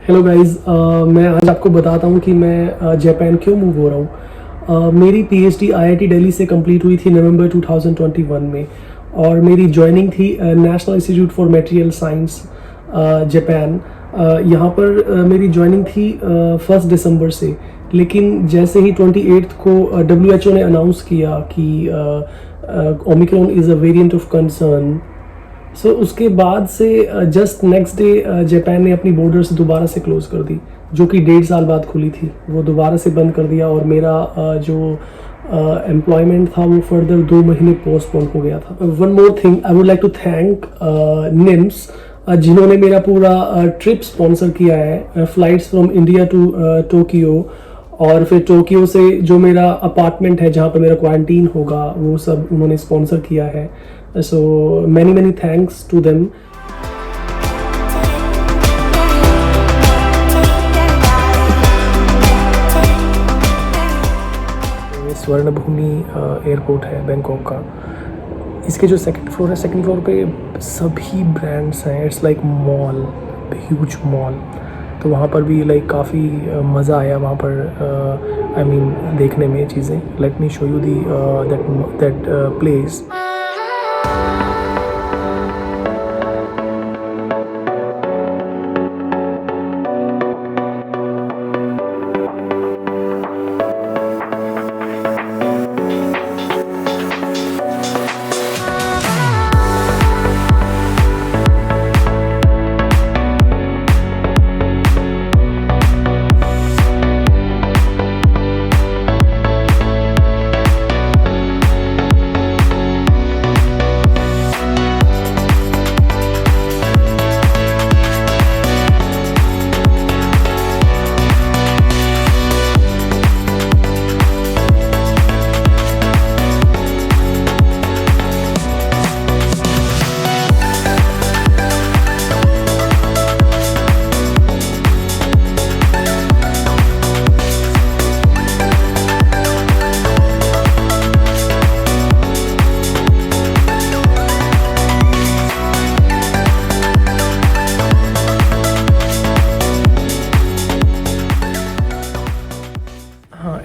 Hello guys, मैं आज आपको बताता हूँ कि मैं जापान क्यों मूव हो रहा हूँ। मेरी पीएचडी आईआईटी दिल्ली से कंप्लीट हुई थी नवंबर 2021 में और मेरी जॉइनिंग थी national institute for material science Japan. यहाँ पर मेरी जॉइनिंग थी 1 दिसंबर से, लेकिन जैसे ही 28 को WHO ने अनाउंस किया कि Omicron is a variant of concern, so उसके बाद से जस्ट नेक्स्ट डे जापान ने अपनी बॉर्डर्स दोबारा से क्लोज़ कर दी, जो कि 1.5 साल बाद खुली थी, वो दोबारा से बंद कर दिया और मेरा जो एम्प्लॉयमेंट था वो फर्दर 2 महीने पोस्टपोन हो गया था। One more thing, I would like to thank NIMS जिन्होंने मेरा पूरा ट्रिप स्पॉन्सर किया है, flights from India to Tokyo, और फिर टोक्यो से जो मेरा अपार्टमेंट है जहाँ पर मेरा क्वारंटीन होगा वो सब उन्होंने स्पॉन्सर किया है। So many thanks to them. स्वर्ण भूमि एयरपोर्ट है बैंकॉक का। इसके जो सेकंड फ्लोर है, सेकंड फ्लोर पे सभी ब्रांड्स हैं। It's like mall, huge mall. तो वहाँ पर भी लाइक काफ़ी मज़ा आया वहाँ पर, आई मीन देखने में चीज़ें। Let me show you the that place.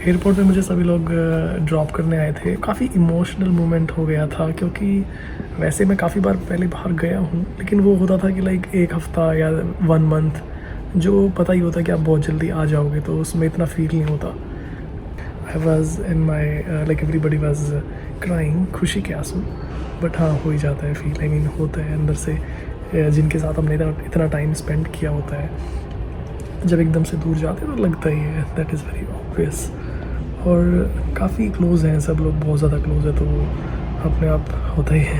Airport पे मुझे सभी लोग ड्रॉप करने आए थे। काफ़ी इमोशनल मोमेंट हो गया था, क्योंकि वैसे मैं काफ़ी बार पहले बाहर गया हूँ, लेकिन वो होता था कि लाइक 1 हफ़्ता या 1 मंथ, जो पता ही होता कि आप बहुत जल्दी आ जाओगे, तो उसमें इतना फील नहीं होता। I was in my like everybody was crying, खुशी के आंसू, बट हाँ हो ही जाता है फील। आई मीन होता है अंदर से, जिनके साथ हमने इतना टाइम स्पेंड किया होता है, जब एकदम से दूर जाते हैं तो लगता ही है, दैट इज़ वेरी ऑब्वियस। और काफ़ी क्लोज़ हैं सब लोग, बहुत ज़्यादा क्लोज़ है, तो अपने आप होता ही है।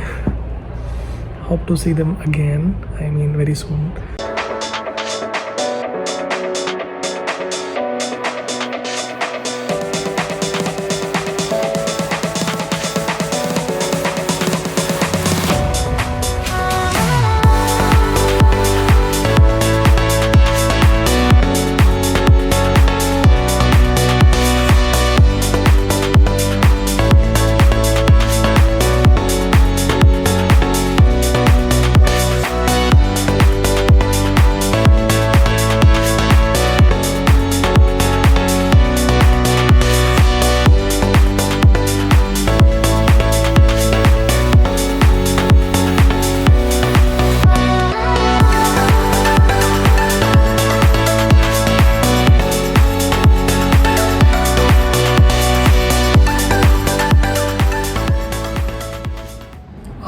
Hope to see them again, I mean very soon.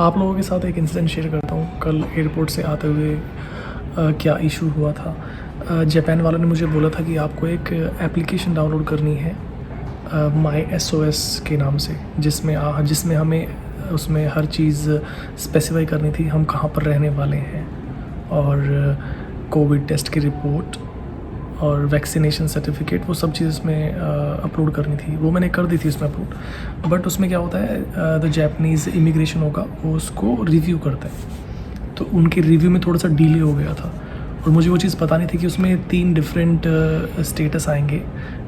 आप लोगों के साथ एक इंसिडेंट शेयर करता हूँ। कल एयरपोर्ट से आते हुए क्या इशू हुआ था। जापान वालों ने मुझे बोला था कि आपको एक एप्लीकेशन डाउनलोड करनी है माई SOS के नाम से, जिसमें हमें उसमें हर चीज़ स्पेसिफाई करनी थी, हम कहाँ पर रहने वाले हैं और कोविड टेस्ट की रिपोर्ट और वैक्सीनेशन सर्टिफिकेट, वो सब चीज़ उसमें अपलोड करनी थी। वो मैंने कर दी थी उसमें अपलोड। बट उसमें क्या होता है, द जापानीज़ इमिग्रेशन होगा वो उसको रिव्यू करता है, तो उनके रिव्यू में थोड़ा सा डिले हो गया था और मुझे वो चीज़ पता नहीं थी कि उसमें 3 डिफरेंट स्टेटस आएंगे।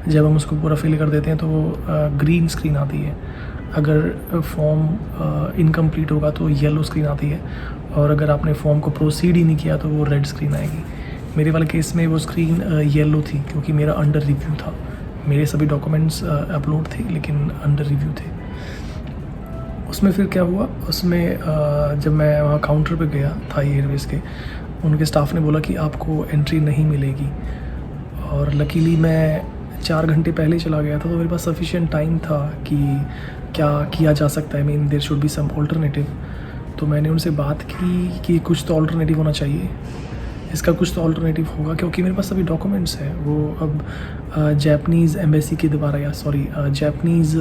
जब हम उसको पूरा फिल कर देते हैं तो वो ग्रीन स्क्रीन आती है, अगर फॉर्म इनकम्प्लीट होगा तो येलो स्क्रीन आती है, और अगर आपने फॉर्म को प्रोसीड ही नहीं किया तो वो रेड स्क्रीन आएगी। मेरे वाले केस में वो स्क्रीन येलो थी क्योंकि मेरा अंडर रिव्यू था। मेरे सभी डॉक्यूमेंट्स अपलोड थे लेकिन अंडर रिव्यू थे। उसमें फिर क्या हुआ, उसमें जब मैं वहाँ काउंटर पे गया थाई एयरवेज़ के, उनके स्टाफ ने बोला कि आपको एंट्री नहीं मिलेगी। और लकीली मैं 4 घंटे पहले चला गया था, तो मेरे पास सफिशिएंट टाइम था कि क्या किया जा सकता है। There should be some alternative. तो मैंने उनसे बात की कि कुछ तो ऑल्टरनेटिव होना चाहिए, इसका कुछ तो ऑल्टरनेटिव होगा, क्योंकि मेरे पास सभी डॉक्यूमेंट्स हैं। वो अब जापानीज़ एम्बेसी के द्वारा, या सॉरी जापानीज़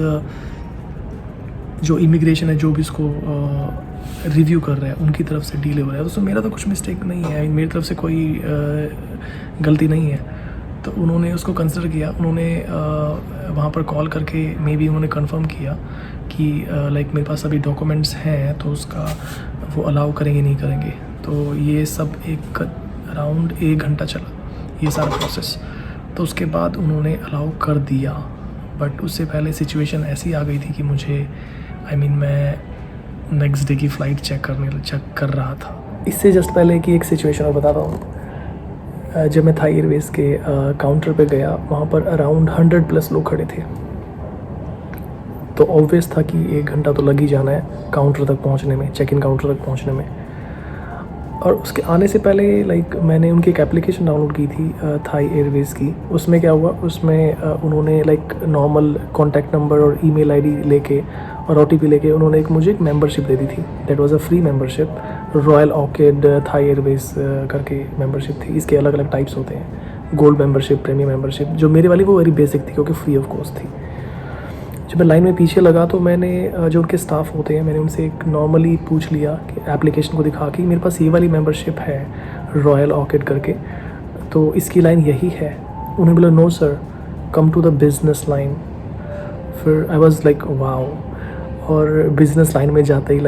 जो इमिग्रेशन है, जो भी इसको रिव्यू कर रहे हैं, उनकी तरफ से डिले हो रहा है। तो मेरा तो कुछ मिस्टेक नहीं है, मेरी तरफ से कोई गलती नहीं है। तो उन्होंने उसको कंसिडर किया। उन्होंने वहाँ पर कॉल करके मे बी उन्होंने कंफर्म किया कि लाइक मेरे पास अभी डॉक्यूमेंट्स हैं, तो उसका वो अलाउ करेंगे नहीं करेंगे। तो ये सब एक अराउंड 1 घंटा चला ये सारा प्रोसेस। तो उसके बाद उन्होंने अलाउ कर दिया। बट उससे पहले सिचुएशन ऐसी आ गई थी कि मुझे मैं नेक्स्ट डे की फ़्लाइट चेक कर रहा था। इससे जस्ट पहले की एक सिचुएशन और बताता हूँ। जब मैं थाई एयरवेज़ के काउंटर पे गया, वहाँ पर अराउंड 100+ लोग खड़े थे। तो ऑब्वियस था कि 1 घंटा तो लग ही जाना है काउंटर तक पहुँचने में, चेक इन काउंटर तक पहुँचने में। और उसके आने से पहले मैंने उनकी एक एप्लीकेशन डाउनलोड की थी थाई एयरवेज़ की। उसमें क्या हुआ, उसमें उन्होंने नॉर्मल कॉन्टैक्ट नंबर और ईमेल आईडी लेके और OTP लेके उन्होंने मुझे एक मेंबरशिप दे दी थी। That was a free membership, Royal Orchid Thai Airways करके मेंबरशिप थी। इसके अलग अलग टाइप्स होते हैं, गोल्ड मेंबरशिप, प्रीमियम मेंबरशिप। जो मेरी वाली वो वेरी बेसिक थी क्योंकि फ्री ऑफ कॉस्ट थी। जब मैं लाइन में पीछे लगा तो मैंने जो उनके स्टाफ होते हैं, मैंने उनसे एक नॉर्मली पूछ लिया कि एप्लीकेशन को दिखा कि मेरे पास ये वाली मेंबरशिप है रॉयल ऑर्किड करके, तो इसकी लाइन यही है। उन्होंने बोला no sir, come to the business line. फिर आई वाज लाइक वाओ। और बिज़नेस लाइन में जाते ही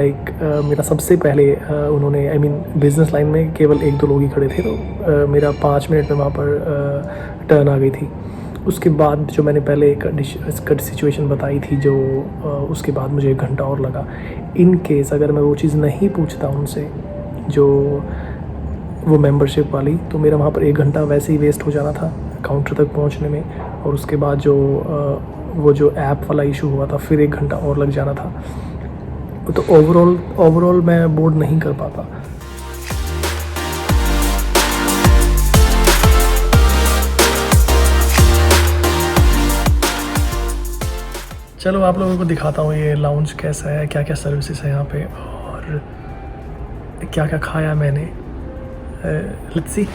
मेरा सबसे पहले उन्होंने बिज़नेस लाइन में केवल 1-2 लोग ही खड़े थे, तो मेरा 5 मिनट में वहाँ पर टर्न आ गई थी। उसके बाद जो मैंने पहले एक सिचुएशन बताई थी, जो उसके बाद मुझे 1 घंटा और लगा। इन केस अगर मैं वो चीज़ नहीं पूछता उनसे, जो वो मेंबरशिप वाली, तो मेरा वहाँ पर 1 घंटा वैसे ही वेस्ट हो जाना था काउंटर तक पहुँचने में। और उसके बाद वो जो ऐप वाला इशू हुआ था, फिर 1 घंटा और लग जाना था। तो ओवरऑल मैं बोर्ड नहीं कर पाता। चलो आप लोगों को दिखाता हूँ ये लाउंज कैसा है, क्या क्या सर्विसेज है यहाँ पे और क्या क्या खाया मैंने। Let's see.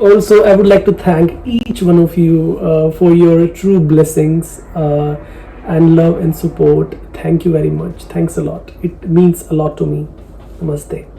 Also, I would like to thank each one of you for your true blessings and love and support. Thank you very much. Thanks a lot. It means a lot to me. Namaste.